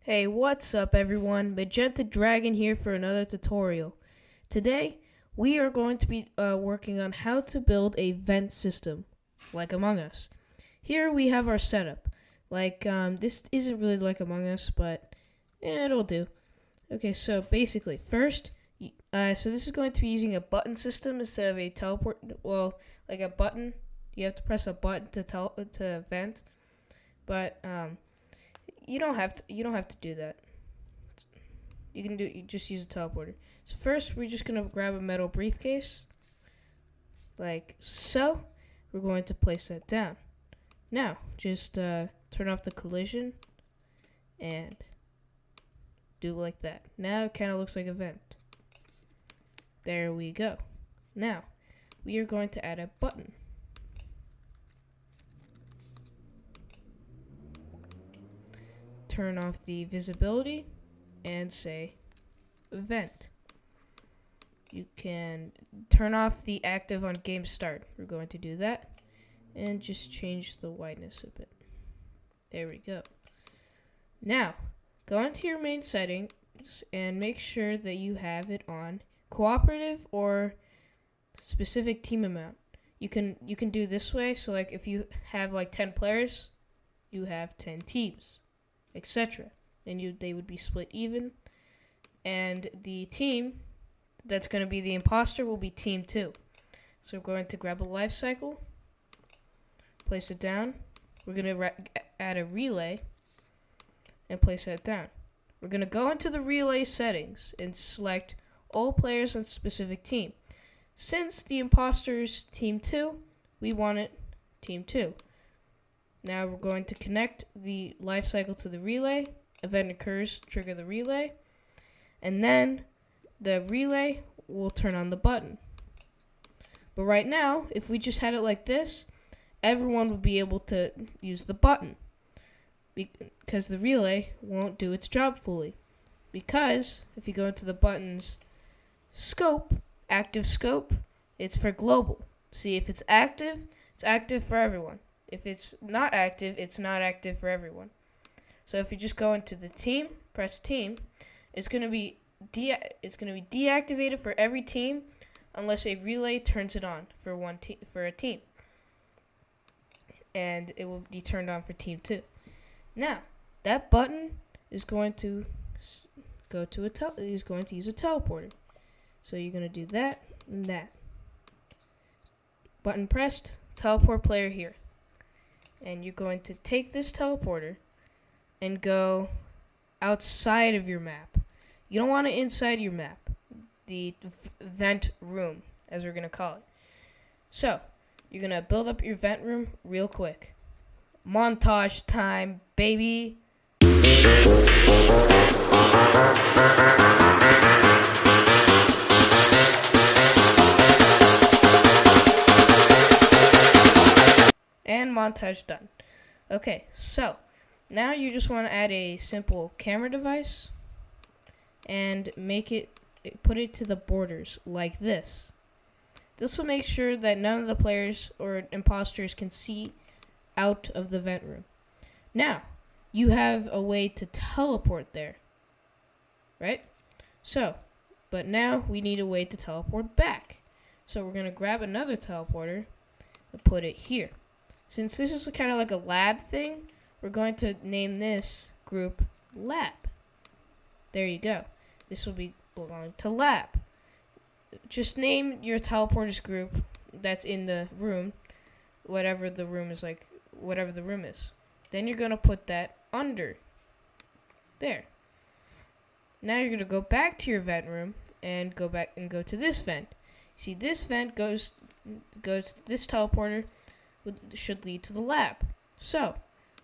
Hey, what's up everyone? Magenta Dragon here for another tutorial. Today, we are going to be working on how to build a vent system, like Among Us. Here we have our setup. This isn't really like Among Us, but it'll do. Okay, so basically, first, so this is going to be using a button system instead of a teleport, like a button. You have to press a button to vent, but you don't have to do that. You just use a teleporter. So first we're just gonna grab a metal briefcase, like so. We're going to place that down. Now just turn off the collision and do like that. Now it kind of looks like a vent. There we go. Now we are going to add a button. Turn off the visibility and say vent. You can turn off the active on game start. We're going to do that and just change the whiteness a bit. There we go. Now go into your main settings and make sure that you have it on cooperative or specific team amount. You can do this way, so like if you have like 10 players, you have 10 teams, etc. And they would be split even. And the team that's going to be the imposter will be team 2. So we're going to grab a life cycle, place it down. We're going to add a relay and place that down. We're going to go into the relay settings and select all players on specific team. Since the imposter's team 2, we want it team 2. Now we're going to connect the life cycle to the relay. Event occurs, trigger the relay. And then the relay will turn on the button. But right now, if we just had it like this, everyone would be able to use the button, because the relay won't do its job fully. Because if you go into the button's scope, active scope, it's for global. See, if it's active for everyone. If it's not active, it's not active for everyone. So if you just go into the team, press team, it's going to be deactivated for every team unless a relay turns it on for a team. And it will be turned on for team 2. Now, that button is going to is going to use a teleporter. So you're going to do that and that. Button pressed, teleport player here. And you're going to take this teleporter and go outside of your map. You don't want it inside your map, the vent room, as we're going to call it. So you're going to build up your vent room real quick. Montage time, baby. And montage done. Okay, so now you just want to add a simple camera device and put it to the borders like this. This will make sure that none of the players or imposters can see out of the vent room. Now, you have a way to teleport there, right? So, but now we need a way to teleport back. So we're going to grab another teleporter and put it here. Since this is kind of like a lab thing, we're going to name this group lab. There you go. This will be belong to lab. Just name your teleporters group that's in the room, whatever the room is. Then you're going to put that under there. Now you're going to go back to your vent room and go to this vent. See, this vent goes to this teleporter, should lead to the lab. So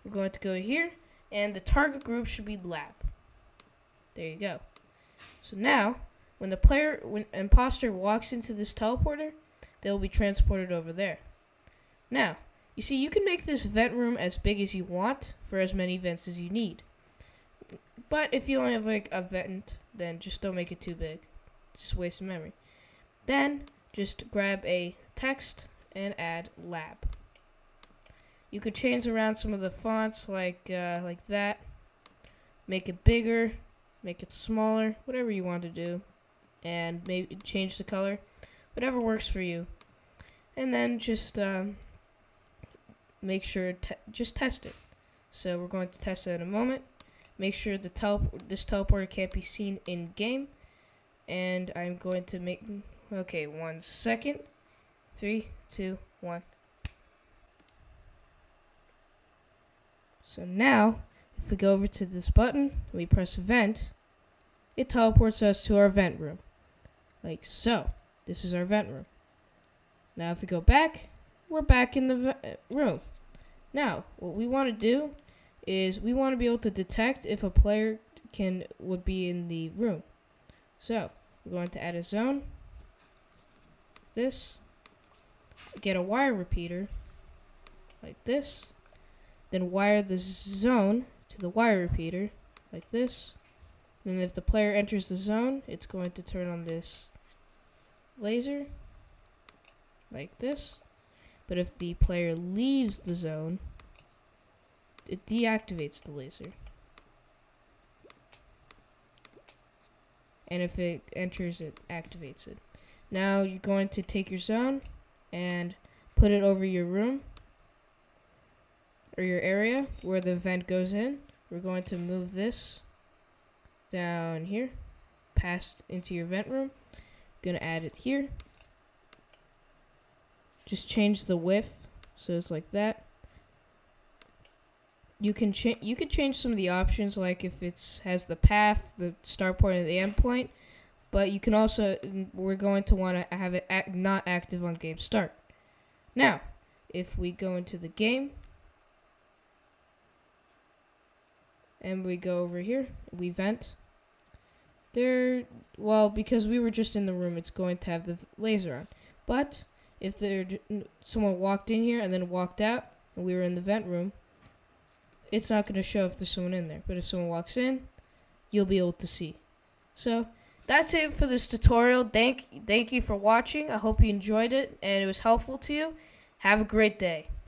we're going to go here, and the target group should be lab. There you go. So now, when imposter walks into this teleporter, they will be transported over there. Now, you see, you can make this vent room as big as you want for as many vents as you need. But if you only have like a vent, then just don't make it too big. Just waste memory. Then just grab a text and add lab. You could change around some of the fonts like that, make it bigger, make it smaller, whatever you want to do, and maybe change the color, whatever works for you. And then just make sure just test it. So we're going to test it in a moment. Make sure this teleporter can't be seen in game, and I'm going to make 1 second. 3, 2, 1. So now, if we go over to this button, we press vent, it teleports us to our vent room. Like so. This is our vent room. Now if we go back, we're back in the room. Now, what we want to do is we want to be able to detect if a player would be in the room. So, we're going to add a zone. This. Get a wire repeater. Like this. Then wire the zone to the wire repeater, like this. Then if the player enters the zone, it's going to turn on this laser, like this. But if the player leaves the zone, it deactivates the laser. And if it enters, it activates it. Now you're going to take your zone and put it over your room, or your area where the vent goes in. We're going to move this down here, past into your vent room. Gonna add it here. Just change the width so it's like that. You can change some of the options, like if it has the path, the start point, and the end point. But you can also, we're going to want to have it not active on game start. Now, if we go into the game, and we go over here, we vent. Because we were just in the room, it's going to have the laser on. But if someone walked in here and then walked out, and we were in the vent room, it's not going to show if there's someone in there. But if someone walks in, you'll be able to see. So that's it for this tutorial. Thank you for watching. I hope you enjoyed it and it was helpful to you. Have a great day.